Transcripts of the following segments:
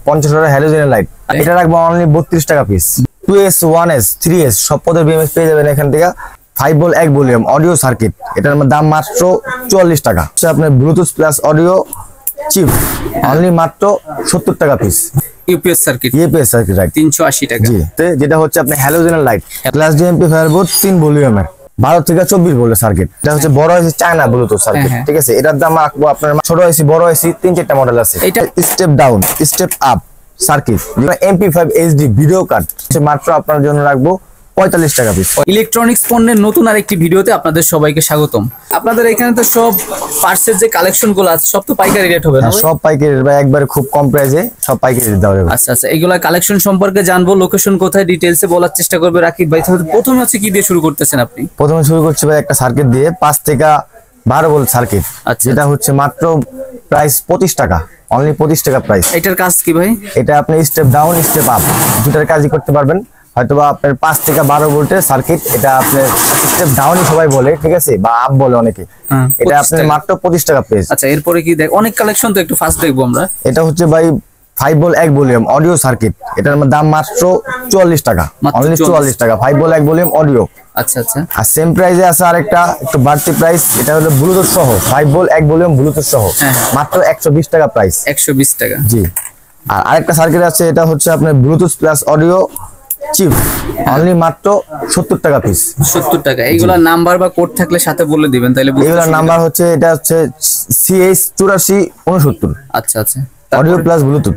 50 টাকা হ্যালোজেনের লাইট, এটা রাখবো অনলি 32 টাকা পিস। 2S 1S 3S সব পদের বিএমএস পেয়ে যাবেন এখান থেকে। 5 ভোল্ট 1 ভলিউম অডিও সার্কিট, এটার দাম মাত্র 44 টাকা। আপনার Bluetooth plus audio chip only মাত্র 70 টাকা পিস। ইউপিএস সার্কিট 380 টাকা। জি, যেটা হচ্ছে আপনার হ্যালোজেনের light class D amplifier board 3 ভলিউমের 12 থেকে 24 ভোল্টের সার্কিট। এটা হচ্ছে বড় আইসি চায়না ব্লুটুথ সার্কিট, ঠিক আছে। এটার দাম রাখবো আপনার ছোট আইসি বড় আইসি 3-4টা মডেল আছে। এটা step down step up circuit MP5 HD video card মাত্র আপনার জন্য রাখবো 45 টাকা পিস। ইলেকট্রনিক্স পণ্যের নতুন আরেকটি ভিডিওতে আপনাদের সবাইকে স্বাগতম। আপনাদের এখানে তো সব পার্টসের যে কালেকশন গুলো আছে সব তো পাইকারি রেট হবে না? সব পাইকারি রেট ভাই, একবারে খুব কম প্রাইসে সব পাইকারি রেট দেওয়া যাবে। আচ্ছা আচ্ছা, এগুলা কালেকশন সম্পর্কে জানবো, লোকেশন কোথায় ডিটেইলসে বলার চেষ্টা করবে রাকিব ভাই। তাহলে প্রথমে হচ্ছে কি দিয়ে শুরু করতেছেন আপনি? প্রথমে শুরু করছি ভাই একটা সার্কিট দিয়ে 5 থেকে 12 ভোল্ট সার্কিট। যেটা হচ্ছে মাত্র প্রাইস 25 টাকা, অনলি 25 টাকা প্রাইস। এটার কাজ কি ভাই? এটা আপনি স্টেপ ডাউন স্টেপ আপ দুটার কাজই করতে পারবেন। হয়তোবা আপনার 5 থেকে 12 ভোল্টের সার্কিট, এটা আপনার স্টেপ ডাউনই সবাই বলে, ঠিক আছে, বা আপ বলে অনেকে। এটা আপনার মাত্র 25 টাকা প্রাইস। আচ্ছা, এরপরে কি দেখ অনেক কালেকশন তো, একটু ফাস্ট দেখবো আমরা। এটা হচ্ছে ভাই 5 ভোল্ট 1 ভলিউম অডিও সার্কিট, এটার দাম মাত্র 44 টাকা, অনলি 44 টাকা। 5 ভোল্ট 1 ভলিউম অডিও। আচ্ছা আচ্ছা, আর সেম প্রাইসে আছে আরেকটা একটু বাড়তি প্রাইস, এটা হলো ব্লুটুথ সহ 5 ভোল্ট 1 ভলিউম ব্লুটুথ সহ, মাত্র 120 টাকা প্রাইস। 120 টাকা, জি। আর আরেকটা সার্কিট আছে, এটা হচ্ছে আপনার Bluetooth plus audio chip only মাত্র 70 টাকা পিস। 70 টাকা। এইগুলা নাম্বার বা কোড থাকলে সাথে বলে দিবেন তাহলে। এইগুলা নাম্বার হচ্ছে, এটা হচ্ছে CH8469। আচ্ছা আচ্ছা, অডিও প্লাস ব্লুটুথ।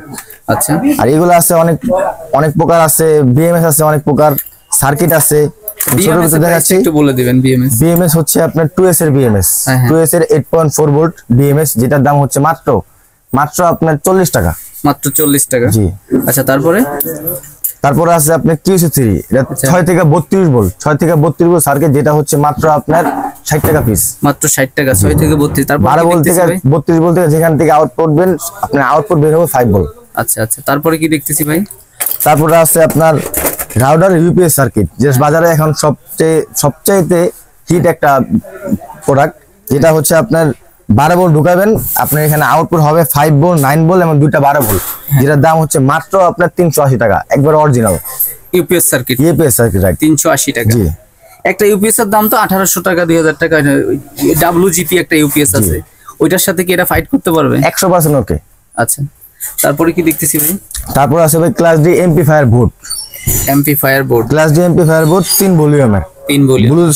আচ্ছা, আর এগুলো আছে অনেক অনেক প্রকার আছে, বিএমএস আছে অনেক প্রকার, সার্কিট আছে। ছোট দেখাচ্ছি, একটু বলে দিবেন। বিএমএস হচ্ছে আপনার 2S এর বিএমএস, 2S এর 8.4 ভোল্ট বিএমএস, যেটার দাম হচ্ছে মাত্র আপনার 40 টাকা, মাত্র 40 টাকা। জি। আচ্ছা, তারপরে আছে আপনার QC3, এটা 6 থেকে 32 ভোল্ট 6 থেকে 32 ভোল্ট সার্কিট, যেটা হচ্ছে মাত্র আপনার 60 টাকা পিস, মাত্র 60 টাকা। 6 থেকে 32, তারপর 12 ভোল্ট থেকে 32 ভোল্ট থেকে যেখান থেকে আউটপুট বের আপনার আউটপুট বের হবে 5 ভোল্ট। আচ্ছা আচ্ছা, তারপরে কি দেখতেছি ভাই? তারপরে আছে আপনার রাউটার ইউপিএস সার্কিট, যে বাজারে এখন সবচেয়ে হিট একটা প্রোডাক্ট, যেটা হচ্ছে আপনার 12 ভোল্ট ঢুকাবেন, আপনার এখানে আউটপুট হবে 5 ভোল্ট 9 ভোল্ট এবং দুইটা 12 ভোল্ট, যেটার দাম হচ্ছে মাত্র আপনার 380 টাকা, একবার অরিজিনাল ইউপিএস সার্কিট। 380 টাকা। জি। একটা ইউপিএস এর দাম তো 1800 টাকা 2000 টাকা। WGP একটা ইউপিএস আছে, ওইটার সাথে কি এটা ফাইট করতে পারবে? 100% ওকে। আচ্ছা, তারপরে কি দেখতেছি ভাই? তারপর আছে ভাই class D amplifier board. Class D amplifier board 3 ভলিউমের, 3 ভলিউম ব্লুটুথ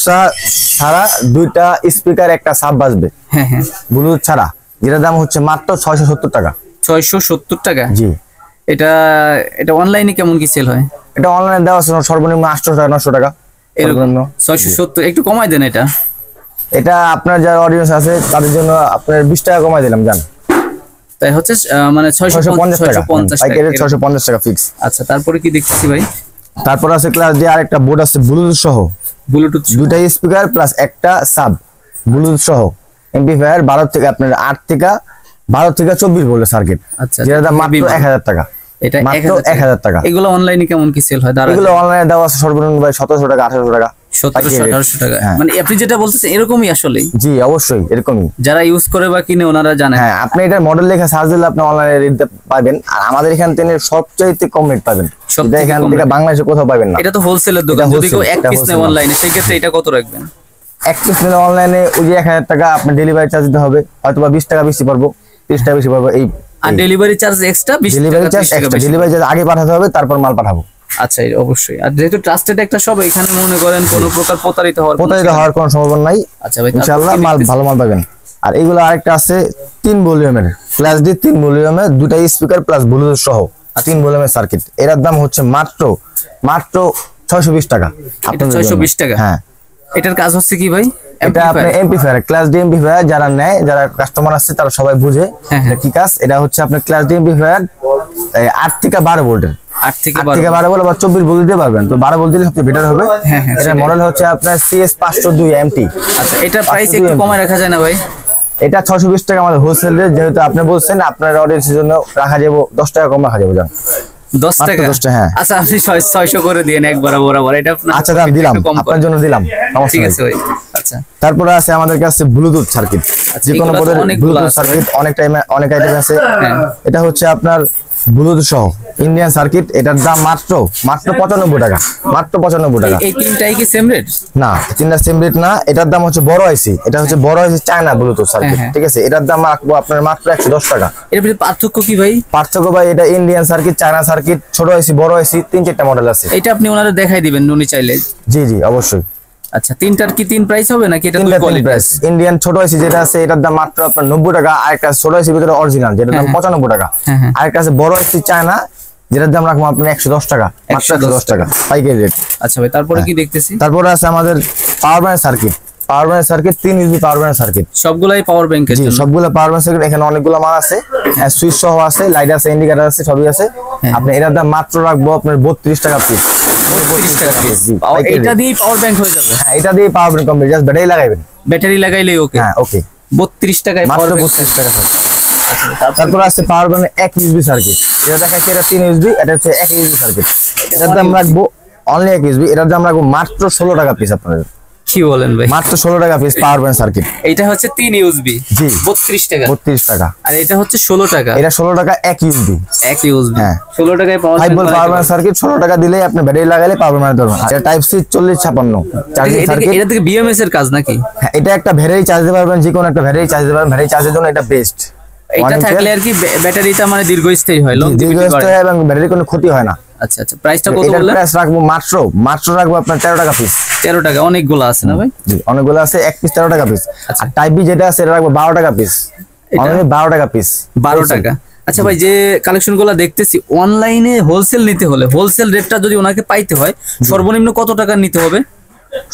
ছাড়া, দুইটা স্পিকার একটা সাব বাজবে। হ্যাঁ হ্যাঁ, ব্লুটুথ ছাড়া, যেটার দাম হচ্ছে মাত্র 670 টাকা। 670 টাকা, জি। এটা অনলাইনে কেমন কি সেল হয়? এটা অনলাইনে দেওয়া আছে সর্বনিম্ন 800 টাকা 900 টাকা এরকম। 670 একটু কমাই দেন। এটা আপনার যারা অডিয়েন্স আছে তাদের জন্য আপনার 20 টাকা কমাই দিলাম, জান। তাই হচ্ছে মানে 650 টাকা, 650 টাকা ফিক্স। আচ্ছা, তারপরে কি দেখতেছি ভাই? তারপর আছে ক্লাস ডি আরেকটা বোর্ড আছে ব্লুটুথ সহ, দুইটা স্পিকার প্লাস একটা সাব ব্লুটুথ সহ এমপ্লিফায়ার, 12 থেকে আপনার 8 থেকে 12 থেকে 24 ভোল্টের সার্কিট। আচ্ছা, যেটা দাম মাত্র 1000 টাকা। এটা মাত্র 1000 টাকা। এগুলো অনলাইনে কেমন কি সেল হয়? এগুলো অনলাইনে দেওয়া আছে সর্বনিম্ন ভাই 1700 টাকা 1800 টাকা। 1700-1800 টাকা, মানে আপনি যেটা বলতেছেন এরকমই আসলে? জি, অবশ্যই এরকমই। যারা ইউজ করে বা কিনে ওনারা জানে। হ্যাঁ, আপনি এটা মডেল লেখা সার্চ দিলে আপনি অনলাইনে রেট পাবেন, আর আমাদের এখান থেকে সবচাইতে কম রেট পাবেন, এটা এখান থেকে বাংলাদেশে কোথাও পাবেন না। এটা তো হোলসেলের দোকান, যদি কেউ এক পিস নেয় অনলাইনে সেই ক্ষেত্রে এটা কত রাখবেন? এক পিস নিলে অনলাইনে ওই যে 1000 টাকা আপনি ডেলিভারি চার্জ দিতে হবে, হয়তো বা 20 টাকা বেশি পড়বো, 30 টাকা বেশি পড়বো। এই আর delivery charge extra, delivery charge আগে পাঠাতে হবে, তারপর মাল পাঠাবো। আচ্ছা, অবশ্যই। আর যেহেতু ট্রাস্টেড একটা সব, এখানে মনে করেন কোনো প্রকার প্রতারিত হওয়ার কোনো সম্ভাবনা নাই। আচ্ছা ভাই, ইনশাআল্লাহ ভালো মাল পাবেন। আর এইগুলো আরেকটা আছে 3 ভলিউমের ক্লাস ডি 3 ভলিউমের, দুটা স্পিকার প্লাস ব্লুটুথ সহ 3 ভলিউমের সার্কিট, এর দাম হচ্ছে মাত্র 620 টাকা। আপনার 620 টাকা। হ্যাঁ, এটার কাজ হচ্ছে কি ভাই? এটা আপনার এমপ্লিফায়ার, ক্লাস ডি এমপ্লিফায়ার যারা নেয়, যারা কাস্টমার আছে তারা সবাই বুঝে কি কাজ। এটা হচ্ছে আপনার ক্লাস ডি এমপ্লিফায়ার 8 থেকে 12 ভোল্টের, 8 থেকে 12 ভোল্ট বা 24 ভোল্ট দিতে পারবেন, তো 12 ভোল্ট দিলে সবচেয়ে বেটার হবে। এটা মডেল হচ্ছে আপনার CS502 MT। আচ্ছা, এটা প্রাইস একটু কমে রাখা যায় না ভাই? এটা 620 টাকা আমাদের হোলসেল রেট, যেহেতু আপনি বলছেন আপনার অডিয়েন্সের জন্য রাখা যাবে 10 টাকা কম রাখা যাবে, জান। 10 টাকা? হ্যাঁ। আচ্ছা, আপনি 600 করে দিয়েন একবার বরাবর। এটা আপনার আচ্ছা দাম দিলাম, আপনার জন্য দিলাম, ঠিক আছে ভাই। আচ্ছা, তারপরে আছে আমাদের কাছে ব্লুটুথ সার্কিট, যে কোনো পদের ব্লুটুথ সার্কিট অনেক টাইমে অনেক আইটেম আছে। এটা হচ্ছে আপনার ব্লুটুথ সহ ইন্ডিয়ান সার্কিট, এটার দাম মাত্র 95 টাকা, মাত্র 95 টাকা। এই তিনটাই কি সেম রেট? না, তিনটা সেম রেট না, এটার দাম হচ্ছে বড় আইসি, এটা হচ্ছে বড় আইসি চায়না ব্লুটুথ সার্কিট, ঠিক আছে, এটার দাম রাখবো আপনার মাত্র 110 টাকা। এর ভিতরে পার্থক্য কি ভাই? পার্থক্য ভাই, এটা ইন্ডিয়ান সার্কিট, চায়না সার্কিট, ছোট আইসি, বড় আইসি, 3-4টা মডেল আছে। এটা আপনি ওনাদের দেখাই দিবেন উনি চাইলে? জি জি অবশ্যই। আচ্ছা, তিনটার কি তিন প্রাইস হবে নাকি এটা দুই কোয়ালিটি? প্রাইস ইন্ডিয়ান ছোট আইসি যেটা আছে এটার দাম মাত্র আপনার 90 টাকা, আর একটা ছোট আইসি ভিতরে অরিজিনাল যেটার দাম 95 টাকা, আর একটা আছে বড় আইসি চায়না যেটার দাম রাখবো আপনার 110 টাকা, মাত্র 110 টাকা পাইকারি রেট। আচ্ছা ভাই, তারপরে কি দেখতেছি? তারপরে আছে আমাদের power bank circuit, power bank circuit 3 USB power bank circuit, সবগুলাই পাওয়ার ব্যাংকের জি জন্য? সবগুলো পাওয়ার ব্যাংক সার্কিট, এখানে অনেকগুলো মাল আছে, সুইচ সহ আছে, লাইট আছে, ইন্ডিকেটর আছে, সবই আছে। আপনি এটার দাম মাত্র রাখবো আপনার 32 টাকা পিস। 32 টাকা পিস। এটা দিয়ে পাওয়ার ব্যাংক হয়ে যাবে? হ্যাঁ, এটা দিয়ে power bank complete, just battery লাগাইবেন, ব্যাটারি লাগাইলেই ওকে? হ্যাঁ ওকে। 32 টাকায় মাত্র পাওয়ার 32 টাকা। তারপর আছে পাওয়ার ব্যাংক 1 ইউএসবি সার্কিট, এটা দেখাচ্ছি, এটা 3 ইউএসবি, এটা হচ্ছে 1 ইউএসবি সার্কিট, এটার দাম রাখবো অনলি 1 ইউএসবি, এটার দাম রাখবো মাত্র 16 টাকা পিস। আপনাদের কি বলেন ভাই? মাত্র 16 টাকা পিস পাওয়ার ব্যাংক সার্কিট। এটা হচ্ছে 3 ইউএসবি, জি 32 টাকা। 32 টাকা। আর এটা হচ্ছে 16 টাকা? এটা 16 টাকা 1 ইউএসবি। 1 ইউএসবি, হ্যাঁ 16 টাকায় পাওয়ার 5 ভোল্ট পাওয়ার ব্যাংক সার্কিট, 16 টাকা দিলেই আপনি ব্যাটারি লাগালে পাওয়ার ব্যাংক ধরবেন। এটা টাইপ সি 4056 চার্জিং সার্কিট। এটা থেকে বিএমএস এর কাজ নাকি? হ্যাঁ, এটা একটা ব্যাটারি চার্জ দিতে পারবেন, যে কোনো একটা ব্যাটারি চার্জ দিতে পারবেন, ব্যাটারি চার্জের জন্য এটা বেস্ট। এটা থাকলে আর কি ব্যাটারিটা মানে দীর্ঘস্থায়ী হয়, longevity করে এবং ব্যাটারি কোনো ক্ষতি হয় না। আচ্ছা আচ্ছা, প্রাইসটা কত বললেন? প্রাইস রাখবো মাত্র রাখবো আপনার 13 টাকা পিস। 13 টাকা? অনেকগুলো আছে না ভাই? জি অনেকগুলো আছে, এক পিস 13 টাকা পিস। আর টাইপ বি যেটা আছে এটা রাখবো 12 টাকা পিস, অনলি 12 টাকা পিস। 12 টাকা। আচ্ছা ভাই, যে কালেকশন গুলো দেখতেছি, অনলাইনে হোলসেল নিতে হলে হোলসেল রেটটা যদি ওনাকে পাইতে হয় সর্বনিম্ন কত টাকা নিতে হবে?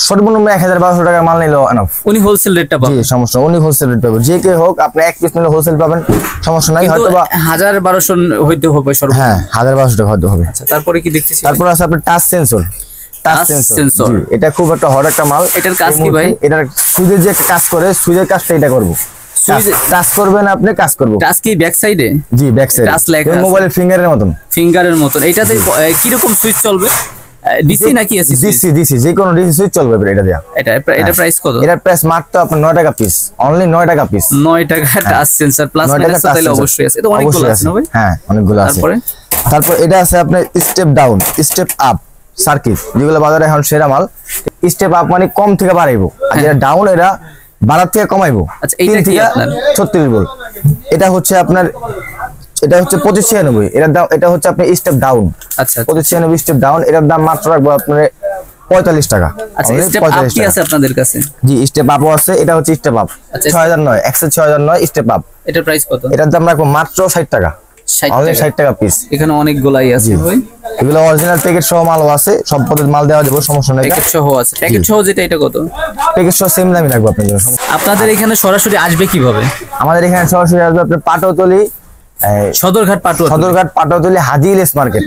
সর্বনিম্ন 1000-1200 টাকা মাল নিলেও এনাফ। উনি হোলসেল রেটটা পাবেন? জি সমস্যা, উনি হোলসেল রেট পাবেন, যে কে হোক আপনি এক পিস নিলে হোলসেল পাবেন, সমস্যা নাই। হয়তো বা 1000-1200 হইতে হবে সর্বনিম্ন? হ্যাঁ 1000-1200 টাকা হয়তো হবে। আচ্ছা, তারপরে কি দেখতেছি? তারপর আছে আপনার টাচ সেন্সর। টাচ সেন্সর এটা খুব একটা হট একটা মাল। এটার কাজ কি ভাই? এটার সুইচের যে কাজ করে, সুইচের কাজটা এটা করব। টাচ করবেন আপনি, কাজ করব। টাচ কি ব্যাক সাইডে? জি ব্যাক সাইডে, টাচ লেখা আছে মোবাইলের ফিঙ্গারের মতন। ফিঙ্গারের মতন। এটাতে কি রকম সুইচ চলবে? ডিসি নাকি এসি? ডিসি যে কোনো ডিসি সুইচ চলবে এটা দিয়া। এটা প্রাইস কত? এটার প্রাইস মাত্র আপনার 9 টাকা পিস, অনলি 9 টাকা পিস। 9 টাকা টাচ সেন্সর প্লাস মাইনাস তাহলে অবশ্যই আছে। এটা অনেকগুলো আছে না ভাই? হ্যাঁ অনেকগুলো আছে। তারপর এটা আছে আপনার step down step up circuit, যেগুলো বাজারে এখন সেরা মাল। স্টেপ আপ মানে কম থেকে বাড়াইবো, আর যেটা ডাউন এটা বাড়ার থেকে কমাইবো। আচ্ছা, এইটা কি আপনার? 36 ভোল্ট। এটা হচ্ছে আপনার, এটা হচ্ছে 2596, এটার দাম, এটা হচ্ছে আপনার স্টেপ ডাউন। আচ্ছা 2596 স্টেপ ডাউন, এটার দাম মাত্র রাখবো আপনার 45 টাকা। আচ্ছা, স্টেপ আপ কি আছে আপনাদের কাছে? জি স্টেপ আপও আছে, এটা হচ্ছে স্টেপ আপ 6009 6009 স্টেপ আপ। এটার প্রাইস কত? এটার দাম রাখবো মাত্র 60 টাকা, 60 টাকা পিস। এখানে অনেকগুলাই আছে ভাই, এগুলো অরিজিনাল প্যাকেট সহ মালও আছে, সব পদের মাল দেওয়া যাবে, সমস্যা নেই। প্যাকেট সহ আছে? প্যাকেট সহ যেটা, এটা কত? প্যাকেট সহ সেম দামই রাখবো আপনাদের জন্য। আপনাদের এখানে সরাসরি আসবে কিভাবে? আমাদের এখানে সরাসরি আসবে আপনার Patatoli, Sadarghat Patatoli Haji Ilias market,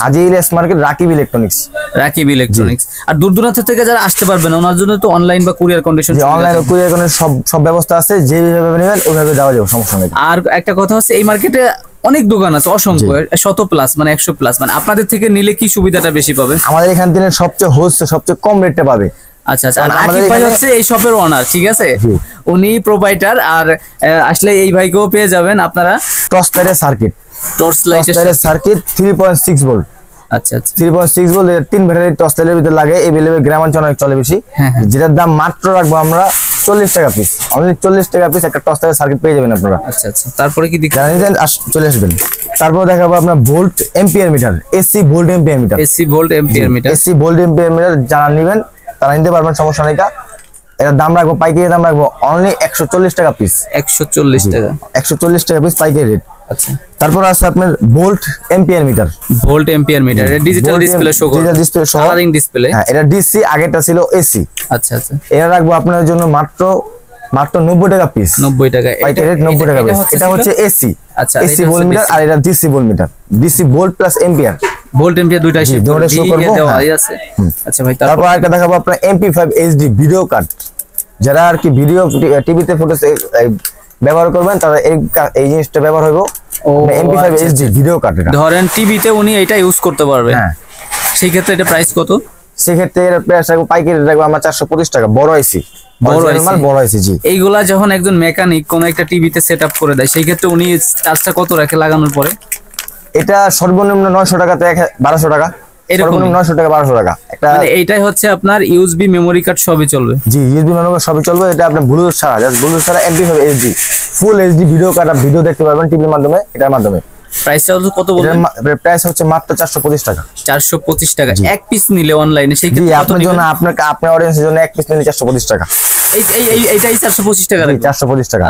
Haji Ilias market, Rakib electronics. Rakib electronics. আর দূর দূরান্ত থেকে যারা আসতে পারবেন ওনার জন্য তো অনলাইন বা courier condition? Online courier condition সব ব্যবস্থা আছে, যেভাবে নেবেন ওইভাবে দেওয়া যাবে, সমস্যা নেই। আর একটা কথা হচ্ছে, এই মার্কেটে অনেক দোকান আছে, অসংখ্য, 100 প্লাস, মানে 100 প্লাস। মানে আপনাদের থেকে নিলে কি সুবিধাটা বেশি পাবে? আমাদের এখান থেকে সবচেয়ে হোলসেল, সবচেয়ে কম রেটে পাবে। আচ্ছা আচ্ছা। আর আকিব ভাই হচ্ছে এই শপের ওনার, ঠিক আছে, উনি প্রোপাইটার। আর আসলে এই ভাইকেও পেয়ে যাবেন আপনারা। টর্চ লাইটের সার্কিট, 3.6 ভোল্ট। আচ্ছা আচ্ছা, 3.6 ভোল্ট, 3 ব্যাটারি টর্চ লাইটের ভিতরে লাগে, এভেলেবল গ্রামাঞ্চলে অনেক চলে বেশি। যেটার দাম মাত্র রাখবো আমরা 40 টাকা পিস, অনলি 40 টাকা পিস একটা টর্চ লাইটের সার্কিট পেয়ে যাবেন আপনারা। আচ্ছা আচ্ছা। তারপরে কি জানেন, চলে আসবেন। তারপর দেখাবো আপনার volt ampere metre, AC volt ampere metre, AC volt ampere metre, AC volt ampere metre যারা নেবেন তারা নিতে পারবেন, সমস্যা নেই। এটার দাম রাখবো, পাইকারি দাম রাখবো অনলি 140 টাকা পিস। 140 টাকা? 140 টাকা পিস পাইকারি রেট। আচ্ছা। তারপর আছে আপনার volt ampere metre, volt ampere metre, এটা ডিজিটাল ডিসপ্লে শো করে, ডিজিটাল ডিসপ্লে সহ, কালারিং ডিসপ্লে। হ্যাঁ এটা ডিসি, আগেরটা ছিল এসি। আচ্ছা আচ্ছা। এটা রাখবো আপনাদের জন্য মাত্র 90 টাকা পিস। 90 টাকা পাইকারি রেট, 90 টাকা পিস। এটা হচ্ছে এসি। আচ্ছা, এসি ভোল্ট মিটার, আর এটা DC volt metre, DC volt plus ampere. Volt ampere দুইটাই শো করব। আছে। আচ্ছা ভাই, তারপর আরেকটা দেখাবো আপনার MP5 HD ভিডিও কার্ড। যারা আর কি ভিডিও টিভিতে ফটো ব্যবহার করবেন তারা এই জিনিসটা ব্যবহার হবে। MP5 HD ভিডিও কার্ড, ধরেন টিভিতে উনি এটা ইউজ করতে পারবে। হ্যাঁ, সেই ক্ষেত্রে এটা প্রাইস কত? সেই ক্ষেত্রে এর প্রাইস রাখবো পাইকারি রাখবো আমরা 425 টাকা, বড় আইসি, বড় আইসি। জি, এইগুলা যখন একজন মেকানিক কোন একটা টিভিতে সেটআপ করে দেয়, সেই ক্ষেত্রে উনি চার্জটা কত রাখে লাগানোর পরে? এটা সর্বনিম্ন 900 টাকা থেকে 1200 টাকা, সর্বনিম্ন 900 টাকা 1200 টাকা। এটা মানে এইটাই হচ্ছে আপনার ইউএসবি মেমোরি কার্ড সবই চলবে। জি, ইউএসবি মেমোরি কার্ড সবই চলবে। এটা আপনার ব্লুটুথ ছাড়া, জাস্ট ব্লুটুথ ছাড়া এমপি5 এইচডি ফুল এইচডি ভিডিও কাটা ভিডিও দেখতে পারবেন টিভির মাধ্যমে, এটার মাধ্যমে। প্রাইসটা কত বলবেন? প্রাইস হচ্ছে মাত্র 425 টাকা। 425 টাকা এক পিস নিলে অনলাইনে, সেই ক্ষেত্রে আপনার জন্য আপনার অডিয়েন্সের জন্য এক পিস নিলে 425 টাকা। এইটাই 425 টাকা, 425 টাকা।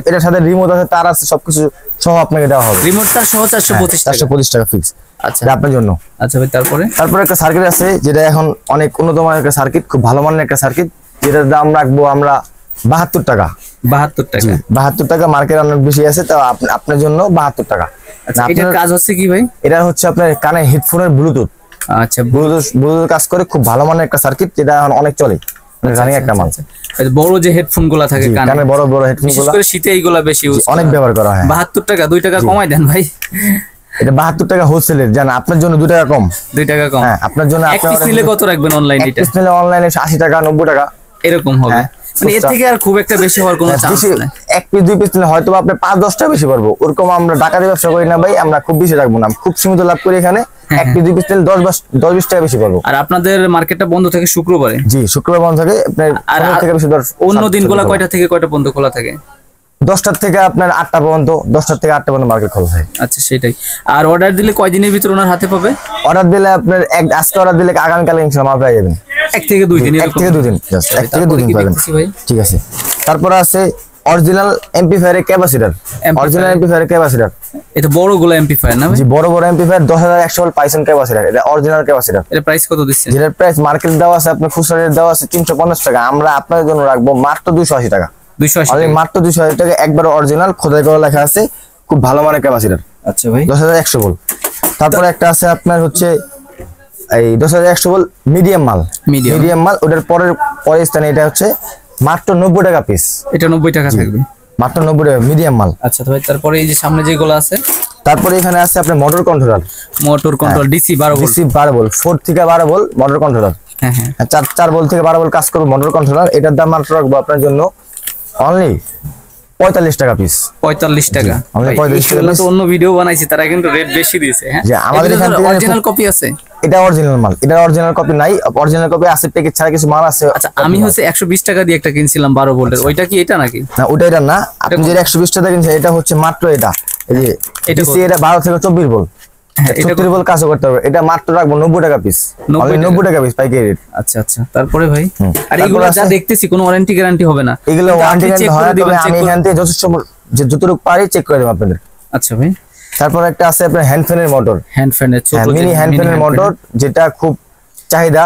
এটার সাথে রিমোট আছে, তার আছে, সবকিছু সহ আপনাকে দেওয়া হবে। রিমোট তার সহ 425 টাকা ফিক্স। আচ্ছা, আপনার জন্য। আচ্ছা ভাই, তারপরে একটা সার্কিট আছে, যেটা এখন অনেক উন্নত মানের একটা সার্কিট, খুব ভালো মানের একটা সার্কিট, যেটার দাম রাখবো আমরা 72 টাকা। 72 টাকা? 72 টাকা। মার্কেট অনেক বেশি আছে, তো আপনার জন্য 72 টাকা। আচ্ছা, এটার কাজ হচ্ছে কি ভাই? এটা হচ্ছে আপনার কানে হেডফোনের ব্লুটুথ। আচ্ছা, ব্লুটুথ কাজ করে, খুব ভালো মানের একটা সার্কিট, যেটা এখন অনেক চলে, রানিং একটা মাল। বড় যে হেডফোন গুলা থাকে কানে, বড় বড় হেডফোন গুলা, করে শীতে এইগুলা বেশি অনেক ব্যবহার করা হয়। 72 টাকা, 2 টাকা কমাই দেন ভাই। এটা 72 টাকা হোলসেলের, জান আপনার জন্য 2 টাকা কম। 2 টাকা কম? হ্যাঁ, আপনার জন্য। এক পিস নিলে কত রাখবেন অনলাইনে? এটা পিস নিলে অনলাইনে 80 টাকা 90 টাকা এরকম হবে। মানে এর থেকে আর খুব একটা বেশি হওয়ার কোনো চান্স নাই। এক পিস 2 পিস নিলে হয়তো আপনি 5-10 টাকা বেশি পারবো, ওরকম আমরা ডাকাতি ব্যবসা করি না ভাই, আমরা খুব বেশি রাখবো না, খুব সীমিত লাভ করি এখানে। এক পিস 2 পিস নিলে 10-20 টাকা বেশি পারবো। আর আপনাদের মার্কেটটা বন্ধ থাকে শুক্রবারে? জি, শুক্রবার বন্ধ থাকে। আপনার থেকে বেশি অন্য দিনগুলো কয়টা থেকে কয়টা পর্যন্ত খোলা থাকে? 10টা থেকে আপনার 8টা পর্যন্ত, 10টা থেকে 8টা পর্যন্ত মার্কেট খোলা থাকে। আচ্ছা, সেটাই। আর অর্ডার দিলে কয়দিনের ভিতর ওনার হাতে পাবে? অর্ডার দিলে আপনার আজকে অর্ডার দিলে আগামীকাল ইনশাআল্লাহ মাল পেয়ে যাবেন। 1 থেকে 2 দিন? 1 থেকে 2 দিন, জাস্ট 1 থেকে 2 দিন পাবেন। ঠিক আছে। তারপর আছে অরিজিনাল এমপ্লিফায়ার এর ক্যাপাসিটর। অরিজিনাল এমপ্লিফায়ার এর ক্যাপাসিটর, এটা বড় গুলো এমপ্লিফায়ার না? জি, বড় বড় এমপ্লিফায়ার 10100 ভোল্ট পাইসন ক্যাপাসিটর, এটা অরিজিনাল ক্যাপাসিটর। এর প্রাইস কত দিচ্ছেন? যেটার প্রাইস মার্কেট দেওয়া আছে, আপনার খুচরা রেট দেওয়া আছে 350 টাকা, আমরা আপনাদের জন্য রাখবো মাত্র 280 টাকা। 280 টাকা? মাত্র 280 টাকা, একবার অরিজিনাল খোদাই করা লেখা আছে, খুব ভালো মানের ক্যাপাসিটর। আচ্ছা ভাই, 10100 ভোল্ট। তারপর একটা আছে আপনার হচ্ছে এই 10100 ভোল্ট মিডিয়াম মাল। ওটার পরের স্থানে এটা হচ্ছে মাত্র 90 টাকা পিস। এটা 90 টাকা থাকবে? মাত্র 90 টাকা মিডিয়াম মাল। আচ্ছা ভাই, তারপরে এই যে সামনে যেগুলো আছে, তারপরে এখানে আছে আপনার motor controller. DC 12 volt. DC 12 volt, 4 থেকে 12 ভোল্ট মোটর কন্ট্রোলার। হ্যাঁ হ্যাঁ, 4 ভোল্ট থেকে 12 ভোল্ট কাজ করবে মোটর কন্ট্রোলার। এটার দাম মাত্র রাখবো আপনার জন্য অনলি 45 টাকা পিস। 45 টাকা? অনলি 45 টাকা পিস। তো অন্য ভিডিও বানাইছি, তারা কিন্তু রেট বেশি দিয়েছে। হ্যাঁ, যে আমাদের এখানে অরিজিনাল কপি আছে? এটা অরিজিনাল মাল, এটা অরিজিনাল কপি নাই, অরিজিনাল কপি আছে, প্যাকেট ছাড়া কিছু মাল আছে। আচ্ছা, আমি হচ্ছে 120 টাকা দিয়ে একটা কিনছিলাম 12 ভোল্টের, ওইটা কি এটা নাকি? না, ওটা এটা না, আপনি যে 120 টাকা কিনছেন এটা হচ্ছে মাত্র এটা, এই যে এটা 12 থেকে 24 ভোল্ট। এটা 24 ভোল্ট কাজ করতে হবে। এটা মাত্র রাখবো 90 টাকা পিস। 90 টাকা পিস পাইকারি রেট। আচ্ছা আচ্ছা, তারপরে ভাই, আর এগুলো যা দেখতেছি কোনো ওয়ারেন্টি গ্যারান্টি হবে না? এগুলো ওয়ারেন্টি গ্যারান্টি হয় না, তবে আমি এখান থেকে যতটুকু পারি চেক করে দেব আপনাদের। আচ্ছা ভাই, তারপর একটা আছে আপনার হ্যান্ড ফ্যানের মোটর। মিনি হ্যান্ড ফ্যানের মোটর, যেটা খুব চাহিদা।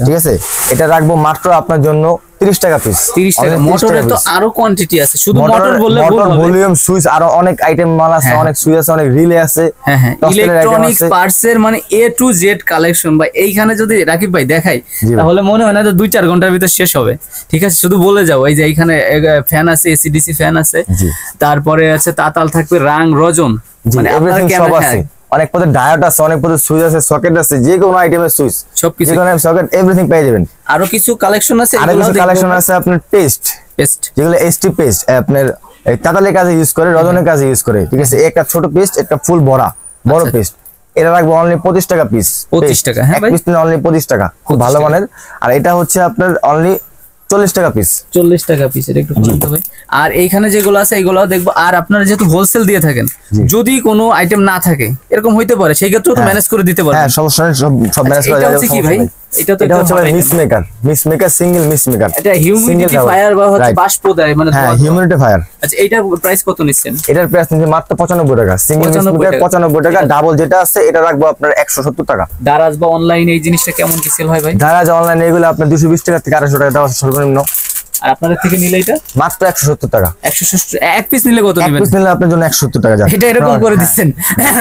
ঠিক আছে, এটা রাখবো মাত্র আপনার জন্য 30 টাকা পিস। 30 টাকা? মোটরের তো আরো কোয়ান্টিটি আছে, শুধু মোটর বললে মোটর ভলিউম সুইচ আরো অনেক আইটেম মাল আছে, অনেক সুইচ আছে, অনেক রিলে আছে। হ্যাঁ হ্যাঁ, ইলেকট্রনিক্স পার্টস এর মানে A to Z কালেকশন ভাই। এইখানে যদি রাকিব ভাই দেখাই তাহলে মনে হয় না যে 2-4 ঘন্টার ভিতর শেষ হবে। ঠিক আছে, শুধু বলে যাও, এই যে এইখানে ফ্যান আছে, এসিডিসি ফ্যান আছে, তারপরে আছে তাতাল থাকবে, রাং রজন, মানে আপনার সব আছে। অনেক পদের ডায়োড আছে, অনেক পদের সুইচ আছে, সকেট আছে, যে কোনো আইটেমের সুইচ, সবকিছু, যে কোনো সকেট, এভরিথিং পেয়ে যাবেন। আরো কিছু কালেকশন আছে, আরো কিছু কালেকশন আছে আপনার পেস্ট, যেগুলো এসটি পেস্ট আপনার তাতালের কাজে ইউজ করে, রজনের কাজে ইউজ করে। ঠিক আছে, একটা ছোট পেস্ট, একটা ফুল বড় পেস্ট, এটা রাখবো অনলি 25 টাকা পিস। 25 টাকা? হ্যাঁ ভাই, পিস অনলি 25 টাকা, খুব ভালো মানের। আর এটা হচ্ছে আপনার অনলি 40 টাকা পিস। 40 টাকা পিস, এটা একটু বলতে হবে। আর এইখানে যেগুলো আছে এগুলো দেখবো। আর আপনারা যেহেতু হোলসেল দিয়ে থাকেন, যদি কোনো আইটেম না থাকে, এরকম হইতে পারে, সেই ক্ষেত্রেও তো ম্যানেজ করে দিতে পারবেন। হ্যাঁ, সমস্যা নেই, সব ম্যানেজ করা যাবে। কি ভাই, এটা হচ্ছে miss maker single miss maker. এটা হিউমিডিফায়ার বা হচ্ছে বাষ্প দেয়, মানে হ্যাঁ, হিউমিডিফায়ার। আচ্ছা, এইটার প্রাইস কত নিচ্ছেন? এটার প্রাইস নিচ্ছে মাত্র 95 টাকা। সিঙ্গেল মিস মেকার 95 টাকা। ডাবল যেটা আছে এটা রাখবো আপনার 170 টাকা। দারাজ বা অনলাইনে এই জিনিসটা কেমন কি সেল হয় ভাই? দারাজ অনলাইনে এগুলো আপনার 220 টাকা থেকে 250 টাকা দেওয়া আছে সর্বনিম্ন। আর আপনাদের থেকে নিলে এটা মাত্র 170 টাকা। 170? এক পিস নিলে কত নেবেন? এক পিস নিলে আপনার জন্য 170 টাকা যাবে। এটা এরকম করে দিচ্ছেন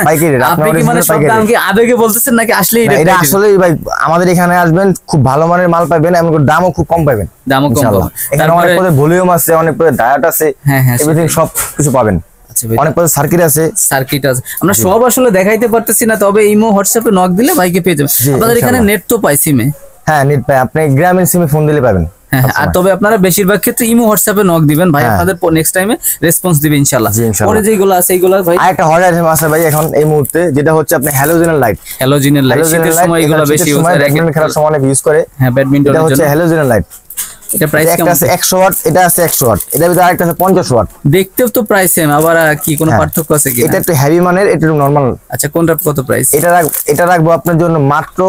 পাইকারি রেট। আপনি কি মানে সব দাম কি আবেগে বলতেছেন নাকি আসলে এটা আসলেই ভাই, আমাদের এখানে আসবেন, খুব ভালো মানের মাল পাবেন, এমন দামও খুব কম পাবেন। দামও কম পাবেন। এখানে অনেক পদের ভলিউম আছে, অনেক পদের ডায়োড আছে, এভরিথিং সব কিছু পাবেন। অনেক পদের সার্কিট আছে। আমরা সব আসলে দেখাইতে পারতেছি না, তবে ইমো হোয়াটসঅ্যাপে নক দিলে ভাইকে পেয়ে যাবেন। আপনাদের এখানে নেট তো পাই সিমে? হ্যাঁ, নেট পাই, আপনি গ্রামীণ সিমে ফোন দিলে পাবেন। আর তবে আপনারা বেশিরভাগ ক্ষেত্রে ইমো হোয়াটসঅ্যাপে নক দিবেন ভাই, আপনাদের নেক্সট টাইমে রেসপন্স দিবে ইনশাআল্লাহ। পরে যেগুলো আছে এইগুলো ভাই আরেকটা হট আইটেম আছে ভাই এখন এই মুহূর্তে, যেটা হচ্ছে আপনি হ্যালোজেনের লাইট। হ্যালোজেনের লাইট শীতের সময় এগুলো বেশি ইউজ হয়, ব্যাডমিন্টন খেলার সময় অনেক ইউজ করে। হ্যাঁ, ব্যাডমিন্টনের জন্য। এটা হচ্ছে হ্যালোজেনের লাইট। এটা প্রাইস কেমন? আছে 100 ওয়াট, এটা আছে 100 ওয়াট, এটা ভিতরে আরেকটা আছে 50 ওয়াট। দেখতেও তো প্রাইস সেম, আবার কি কোনো পার্থক্য আছে কি? এটা একটু হেভি মানের, এটা একটু নরমাল। আচ্ছা, কোনটা কত প্রাইস? এটা রাখবো আপনার জন্য মাত্র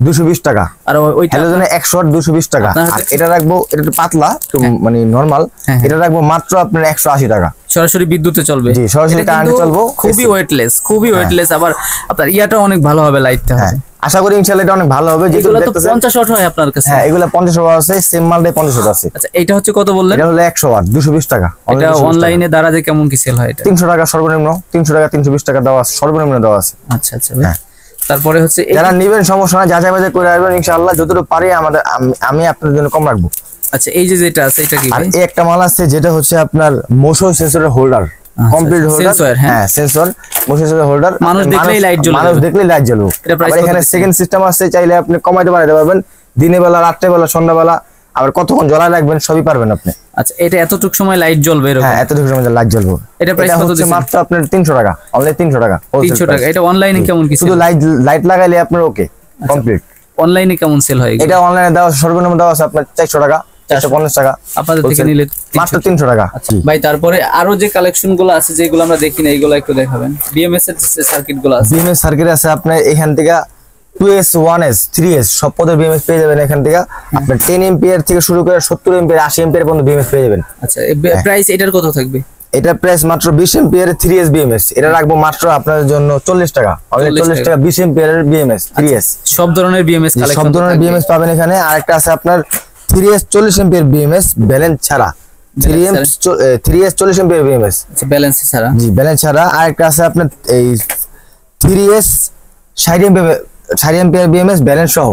220 টাকা। আর ওইটা হ্যালোজেনের 100 ওয়াট 220 টাকা। আর এটা রাখবো, এটা একটু পাতলা, একটু মানে নরমাল, এটা রাখবো মাত্র আপনার 180 টাকা। সরাসরি বিদ্যুতে চলবে? জি, সরাসরি কারেন্টে চলবে। খুবই ওয়েটলেস, খুবই ওয়েটলেস। আবার আপনার ইয়াটা অনেক ভালো হবে, লাইটটা। হ্যাঁ, আশা করি ইনশাআল্লাহ এটা অনেক ভালো হবে। যেগুলো তো 50 ওয়াট হয় আপনার কাছে? হ্যাঁ, এগুলো 50 ওয়াট আছে, সেম মালটাই 50 ওয়াট আছে। আচ্ছা, এটা হচ্ছে কত বললেন? এটা হলো 100 ওয়াট 220 টাকা। এটা অনলাইনে দারাজে কেমন কি সেল হয়? এটা 300 টাকা সর্বনিম্ন, 300 টাকা 320 টাকা দেওয়া আছে, সর্বনিম্ন দেওয়া আছে। আচ্ছা আচ্ছা ভাই। তারপরে হচ্ছে যারা নেবেন সমস্যা না, যাচাই বাছাই করে আসবেন ইনশাআল্লাহ, যতটুকু পারি আমি আপনাদের জন্য কম রাখবো। আচ্ছা, এই যে যেটা আছে এটা কি ভাই? আর একটা মাল আছে যেটা হচ্ছে আপনার মোশন সেন্সরের হোল্ডার, কমপ্লিট হোল্ডার। হ্যাঁ, সেন্সর, মোশন সেন্সর হোল্ডার। মানুষ দেখলেই লাইট জ্বলবে, মানুষ দেখলেই লাইট জ্বলবে। আর এখানে সেকেন্ড সিস্টেম আছে, চাইলে আপনি কমাইতে বাড়াইতে পারবেন, দিনের বেলা, রাত্রে বেলা, সন্ধ্যা বেলা, আবার কতক্ষণ জ্বলায় রাখবেন সবই পারবেন আপনি। আচ্ছা, এটা এতটুকু সময় লাইট জ্বলবে এরকম? হ্যাঁ, এতটুকু সময় লাইট জ্বলবে। এটা প্রাইস কত দিচ্ছেন? মাত্র আপনার 300 টাকা, অনলি 300 টাকা। 300 টাকা। এটা অনলাইনে কেমন কি? শুধু লাইট লাগাইলে আপনার ওকে কমপ্লিট। অনলাইনে কেমন সেল হয়? এটা অনলাইনে দেওয়া সর্বনিম্ন দেওয়া আছে আপনার 400 টাকা, 450 টাকা। আপনাদের থেকে নিলে মাত্র 300 টাকা। ভাই, তারপরে আরো যে কালেকশন গুলো আছে যেগুলো আমরা দেখি না, এইগুলো একটু দেখাবেন। বিএমএস এর সার্কিট গুলো আছে। বিএমএস সার্কিট আছে আপনার এখান থেকে 2S 1S 3S সব পদের বিএমএস পেয়ে যাবেন এখান থেকে। আপনার 10 এম্পিয়ার থেকে শুরু করে 70 এম্পিয়ার 80 এম্পিয়ার পর্যন্ত বিএমএস পেয়ে যাবেন। আচ্ছা, প্রাইস এটার কত থাকবে? এটা প্রাইস মাত্র 20 এম্পিয়ারের 3S বিএমএস, এটা রাখবো মাত্র আপনাদের জন্য 40 টাকা, অনলি 40 টাকা 20 এম্পিয়ারের বিএমএস 3S। সব ধরনের বিএমএস কালেকশন, সব ধরনের বিএমএস পাবেন এখানে। আরেকটা আছে আপনার 3S 40 এম্পিয়ার বিএমএস ব্যালেন্স ছাড়া, 3S 40 এম্পিয়ার বিএমএস। আচ্ছা, ব্যালেন্স ছাড়া? জি, ব্যালেন্স ছাড়া। আরেকটা আছে আপনার এই 3S 60 এম্পিয়ার বিএমএস ব্যালেন্স সহ।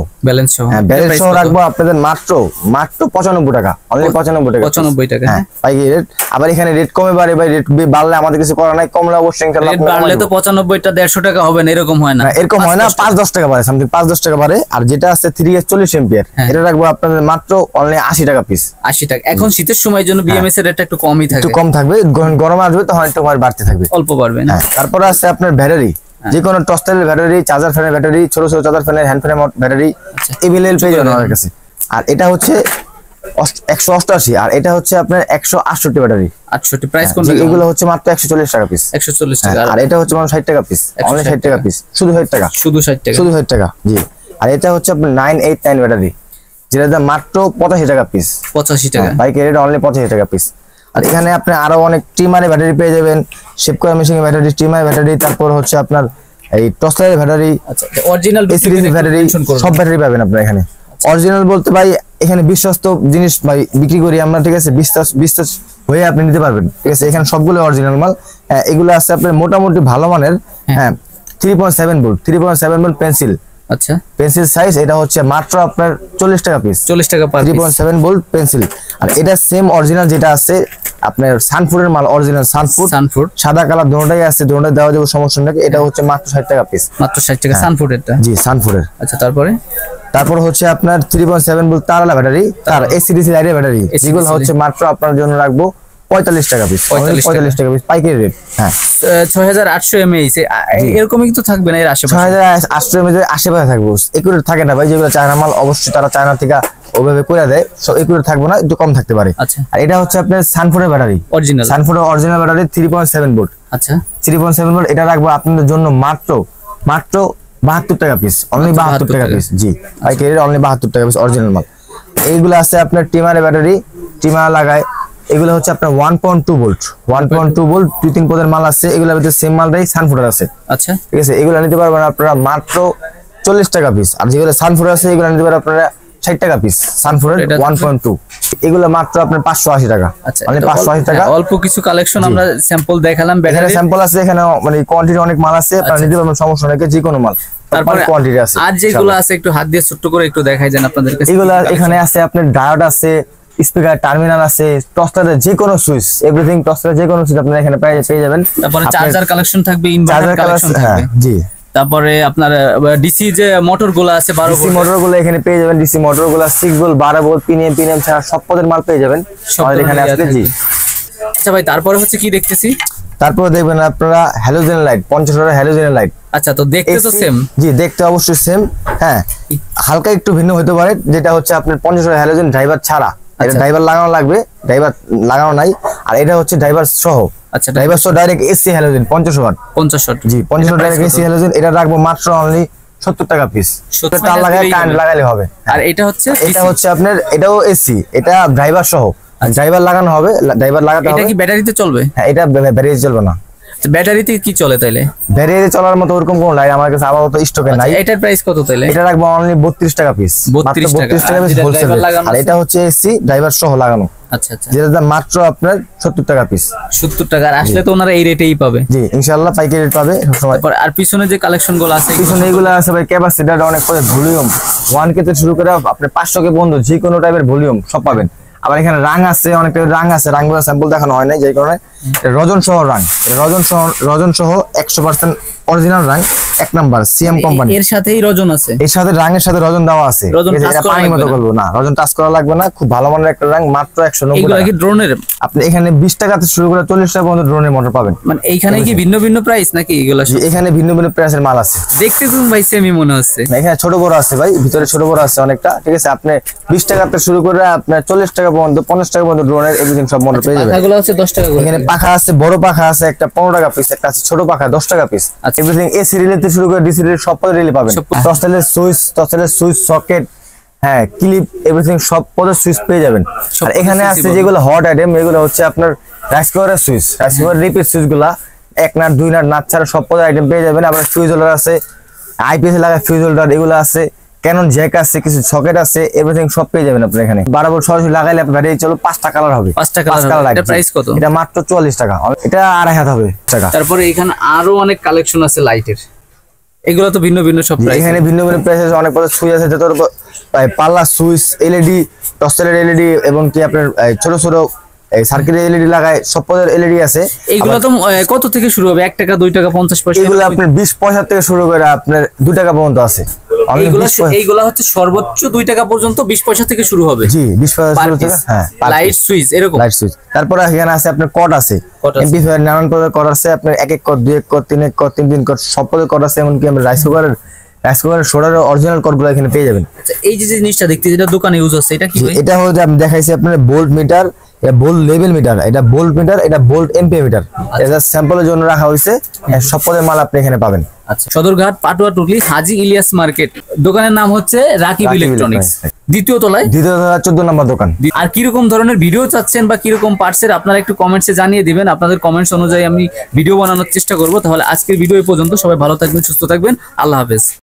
হ্যাঁ, ব্যালেন্স সহ রাখবো আপনাদের মাত্র 95 টাকা, অনলি 95 টাকা। 95 টাকা। হ্যাঁ, পাইকারি রেট। আবার এখানে রেট কমে বাড়ে ভাই, রেট বাড়লে আমাদের কিছু করার নাই, কমলে অবশ্যই ইনশাআল্লাহ রেট বাড়লে তো 95 টা 150 টাকা হবে না, এরকম হয় না? এরকম হয় না, 5-10 টাকা বাড়ে, সামথিং 5-10 টাকা বাড়ে। আর যেটা আছে 3S 40 এম্পিয়ার, এটা রাখবো আপনাদের মাত্র অনলি 80 টাকা পিস। 80 টাকা। এখন শীতের সময়ের জন্য বিএমএস এর রেটটা একটু কমই থাকে, একটু কম থাকবে। গরম আসবে তখন একটু বাড়তে থাকবে, অল্প বাড়বে না। তারপরে আছে আপনার ব্যাটারি, যে কোনো টস্টারের ব্যাটারি, চার্জার ফ্যানের ব্যাটারি, ছোট ছোট চার্জার ফ্যানের, হ্যান্ড ফ্যানের ব্যাটারি এভেলেবল পেয়ে যাবেন আমাদের কাছে। আর এটা হচ্ছে 188, আর এটা হচ্ছে আপনার 168 ব্যাটারি। 68 প্রাইস কোনটা? এগুলো হচ্ছে মাত্র 140 টাকা পিস। 140 টাকা। আর এটা হচ্ছে মাত্র 60 টাকা পিস, অনলি 60 টাকা পিস, শুধু 60 টাকা, শুধু 60 টাকা, শুধু 60 টাকা। জি। আর এটা হচ্ছে আপনার 989 ব্যাটারি, যেটা দাম মাত্র 85 টাকা পিস। 85 টাকা বাইকের রেট অনলি 85 টাকা পিস। আর এখানে আপনি আরো অনেক ট্রিমারের ব্যাটারি পেয়ে যাবেন, শেপ করা মেশিনের ব্যাটারি, ট্রিমার ব্যাটারি, তারপর হচ্ছে আপনার এই টস্টারের ব্যাটারি। আচ্ছা, অরিজিনাল ব্যাটারি, সব ব্যাটারি পাবেন আপনি এখানে। অরিজিনাল বলতে ভাই এখানে বিশ্বস্ত জিনিস ভাই বিক্রি করি আমরা, ঠিক আছে? বিশ্বাস হয়ে আপনি নিতে পারবেন, ঠিক আছে? এখানে সবগুলো অরিজিনাল মাল। এগুলো আছে আপনার মোটামুটি ভালো মানের। হ্যাঁ, 3.7 ভোল্ট, 3.7 ভোল্ট পেন্সিল। আচ্ছা, পেন্সিল সাইজ, এটা হচ্ছে মাত্র আপনার 40 টাকা পিস, 40 টাকা পার পিস, 3.7 ভোল্ট পেন্সিল। আর এটা সেম অরিজিনাল যেটা আছে আপনার সানফুডের মাল, অরিজিনাল সানফুড সাদা কালার দুটোটাই আছে, দুটোটাই দেওয়া যাবে, সমস্যা নেই। এটা হচ্ছে মাত্র 60 টাকা পিস, মাত্র 60 টাকা সানফুডেরটা। জি, সানফুডের। আচ্ছা, তারপর হচ্ছে আপনার 3.7 ভোল্ট তারওয়ালা ব্যাটারি, তার এসিডিসি লাইটের ব্যাটারি, যেগুলো হচ্ছে মাত্র আপনার জন্য রাখবো 45 টাকা পিস, 45 টাকা পিস পাইকারি রেট। হ্যাঁ, 6800 mAh এরকমই তো থাকবে না? এর আশেপাশে 6800 mAh আশেপাশে থাকবে, একুরেট থাকে না ভাই। যেগুলো চায়না মাল অবশ্যই তারা চায়না থেকে ওভাবে করে দেয়, সো একুরেট থাকবে না, একটু কম থাকতে পারে। আচ্ছা, আর এটা হচ্ছে আপনার সানফুডের ব্যাটারি, অরিজিনাল সানফুডের অরিজিনাল ব্যাটারি 3.7 ভোল্ট। আচ্ছা, 3.7 ভোল্ট, এটা রাখবো আপনাদের জন্য মাত্র 72 টাকা পিস, অনলি 72 টাকা পিস। জি, পাইকারি রেট অনলি 72 টাকা পিস, অরিজিনাল মাল। এইগুলো আছে আপনার টিমারের ব্যাটারি, টিমার লাগায়। এগুলো হচ্ছে আপনার 1.2 ভোল্ট, 1.2 ভোল্ট 2-3 পদের মাল আছে। এগুলোর ভিতরে সেম মালটাই সানফুডের আছে। আচ্ছা, ঠিক আছে? এগুলো নিতে পারবেন আপনারা মাত্র 40 টাকা পিস। আর যেগুলো সানফুড আছে এগুলো নিতে পারবেন আপনারা 60 টাকা পিস, সানফুডের 1.2। এগুলো মাত্র আপনার 580 টাকা, মানে 580 টাকা। অল্প কিছু কালেকশন আমরা স্যাম্পল দেখালাম, এখানে স্যাম্পল আছে, এখানে মানে কোয়ান্টিটি অনেক মাল আছে, আপনারা নিতে পারবেন, সমস্যা নেই, যে কোনো মাল। তারপরে কোয়ান্টিটি আছে। আর যেগুলো আছে একটু হাত দিয়ে ছোট করে একটু দেখাই দেন আপনাদের কাছে। এগুলো এখানে আছে আপনার ডায়োড আছে, স্পিকার, টার্মিনাল আছে, টস্টারের যে কোনো সুইচ, এভরিথিং টস্টারের যে কোনো সুইচ আপনারা এখানে পেয়ে যাবেন। তারপরে চার্জার কালেকশন থাকবে, ইনভার্টার কালেকশন থাকবে। জি, তারপরে আপনার ডিসি যে মোটর গুলো আছে 12 ডিসি মোটর গুলো এখানে পেয়ে যাবেন, ডিসি মোটর গুলো 6 ভোল্ট 12 ভোল্ট পিএম ছাড়া সব পদের মাল পেয়ে যাবেন আমাদের এখানে আসলে। জি আচ্ছা ভাই, তারপরে হচ্ছে কি দেখতেছি, তারপরে দেখবেন আপনারা হ্যালোজেন লাইট 50 ওয়াটের হ্যালোজেন লাইট। আচ্ছা, তো দেখতে তো সেম। জি দেখতে অবশ্যই সেম, হ্যাঁ হালকা একটু ভিন্ন হতে পারে, যেটা হচ্ছে আপনার 50 ওয়াটের হ্যালোজেন ড্রাইভার ছাড়া, এটা ড্রাইভার লাগানো লাগবে, ড্রাইভার লাগানো নাই, আর এটা হচ্ছে ড্রাইভার সহ। আচ্ছা, ড্রাইভার সহ direct AC halogen 50 watt. 50 watt, জি 50 ওয়াট ডাইরেক্ট এসি হ্যালোজেন, এটা রাখবো মাত্র অনলি 70 টাকা পিস। তার লাগায় কারেন্ট লাগালে হবে। আর এটা হচ্ছে আপনার এটাও এসি, এটা ড্রাইভার সহ, ড্রাইভার লাগানো হবে, ড্রাইভার লাগাতে হবে। এটা কি ব্যাটারিতে চলবে? হ্যাঁ এটা ব্যাটারিতে চলবে না। ব্যাটারিতে কি চলে তাইলে? ব্যাটারিতে চলার মতো ওরকম কোন লাইট আমার কাছে আপাতত স্টকে নাই। এটার প্রাইস কত তাইলে? এটা রাখবো অনলি 32 টাকা পিস, 32 টাকা পিস হোলসেল। আর এটা হচ্ছে এসি ড্রাইভার সহ লাগানো। আচ্ছা আচ্ছা, যেটা দাম মাত্র আপনার 70 টাকা পিস। 70 টাকা। আর আসলে তো ওনারা এই রেটেই পাবে। জি ইনশাআল্লাহ পাইকারি রেট পাবে সবসময়। আর পিছনে যে কালেকশন গুলো আছে, পিছনে এগুলো আছে ভাই, ক্যাপাসিটার অনেক পরে, ভলিউম 1K থেকে শুরু করে আপনি 500K পর্যন্ত যে কোনো টাইপের ভলিউম সব পাবেন। আবার এখানে রাং আছে, অনেক টাইপের রাং আছে, রাংগুলো স্যাম্পল দেখানো হয় নাই, যে কারণে রজন সহ রাং, রজন সহ 100% অরিজিনাল রাং, এক নাম্বার সিএম কোম্পানি। এর সাথেই রজন আছে, এর সাথে রাঙের সাথে রজন দেওয়া আছে। এটা পানির মতো করবো না, রজন টাচ করা লাগবে না, খুব ভালো মানের একটা রাং, মাত্র 190 টাকা। কি ড্রোনের? আপনি এখানে 20 টাকা থেকে শুরু করে 40 টাকা পর্যন্ত ড্রোনের মোটর পাবেন। মানে এইখানে কি ভিন্ন ভিন্ন প্রাইস নাকি এগুলো? এখানে ভিন্ন ভিন্ন প্রাইসের মাল আছে। দেখতে তো ভাই সেমই মনে হচ্ছে। এখানে ছোট বড় আছে ভাই, ভিতরে ছোট বড় আছে অনেকটা, ঠিক আছে। আপনি 20 টাকা থেকে শুরু করে আপনার 40 টাকা পর্যন্ত, 50 টাকা পর্যন্ত ড্রোনের এভরিথিং সব মোটর পেয়ে যাবেন। পাখাগুলো হচ্ছে 10 টাকা করে। এখানে পাখা আছে, বড় পাখা আছে একটা 15 টাকা পিস, একটা আছে ছোট পাখা 10 টাকা পিস। এভরিথিং এসি রিলে থেকে শুরু করে ডিসি রিলে সব পদের রিলে পাবেন। টসেলের সুইচ সকেট, হ্যাঁ ক্লিপ, এভরিথিং সব পদের সুইচ পেয়ে যাবেন। আর এখানে আছে যেগুলো হট আইটেম, এগুলো হচ্ছে আপনার রাইস কুকারের সুইচ, রাইস কুকারের রিপিট সুইচগুলা 1 নাট 2 নাট নাট ছাড়া সব পদের আইটেম পেয়ে যাবেন। আবার ফিউজ হোল্ডার আছে, আইপিএস লাগায় ফিউজ হোল্ডার এগুলো আছে, ক্যানন জ্যাক আছে, কিছু সকেট আছে, এভরিথিং সব পেয়ে যাবেন আপনি এখানে। 12 ভোল্ট সরাসরি লাগাইলে আপনার ব্যাটারি চলো 5টা কালার হবে। 5টা কালার। এটা প্রাইস কত? এটা মাত্র 44 টাকা, এটা 2.5 হবে টাকা। তারপরে এখানে আরো অনেক কালেকশন আছে লাইটের, এগুলো তো ভিন্ন ভিন্ন সব প্রাইস। এখানে ভিন্ন ভিন্ন প্রাইস আছে, অনেক পদের সুইচ আছে, যত পাল্লা সুইচ, এলইডি, টসেলের এলইডি, এবং কি আপনার ছোট ছোট সার্কিটের এলইডি লাগায় সব পদের এলইডি আছে। এগুলো তো কত থেকে শুরু হবে? 1 টাকা 2 টাকা 50 পয়সা? এগুলো আপনার 20 পয়সা থেকে শুরু করে আপনার 2 টাকা পর্যন্ত আছে। এইগুলা হচ্ছে সর্বোচ্চ 2 টাকা পর্যন্ত 20 পয়সা থেকে শুরু হবে। জি 20 পয়সা শুরু থেকে, হ্যাঁ লাইট সুইচ এরকম লাইট সুইচ। তারপরে এখানে আছে আপনার কট আছে, এমপি5 নানান প্রকার কট আছে, আপনার 1 1 কট 2 1 কট 3 1 কট 3 3 কট সব পদের কট আছে। এমনকি আমরা রাইস কুকারের সোডারের অরিজিনাল কটগুলো এখানে পেয়ে যাবেন। আচ্ছা, এই যে জিনিসটা দেখতে যেটা দোকানে ইউজ হচ্ছে, এটা কি? এটা হচ্ছে আমি দেখাইছি আপনার বোল্ট মিটার, এটা বোল্ট লেভেল মিটার, এটা বোল্ট মিটার, এটা বোল্ট এমপিএ মিটার। এটা স্যাম্পলের জন্য রাখা হয়েছে, সব পদের মাল আপনি এখানে পাবেন। আচ্ছা, সদরঘাট পাটুয়া টুকলি হাজী ইলিয়াস মার্কেট, দোকানের নাম হচ্ছে রাকিব ইলেকট্রনিক্স, দ্বিতীয় তলায় 14 নম্বর দোকান। আর কিরকম ধরনের ভিডিও চাচ্ছেন বা কিরকম পার্টসের, আপনারা একটু কমেন্টসে জানিয়ে দিবেন। আপনাদের কমেন্টস অনুযায়ী আমি ভিডিও বানানোর চেষ্টা করব। তাহলে আজকের ভিডিও এই পর্যন্ত, সবাই ভালো থাকবেন, সুস্থ থাকবেন, আল্লাহ হাফেজ।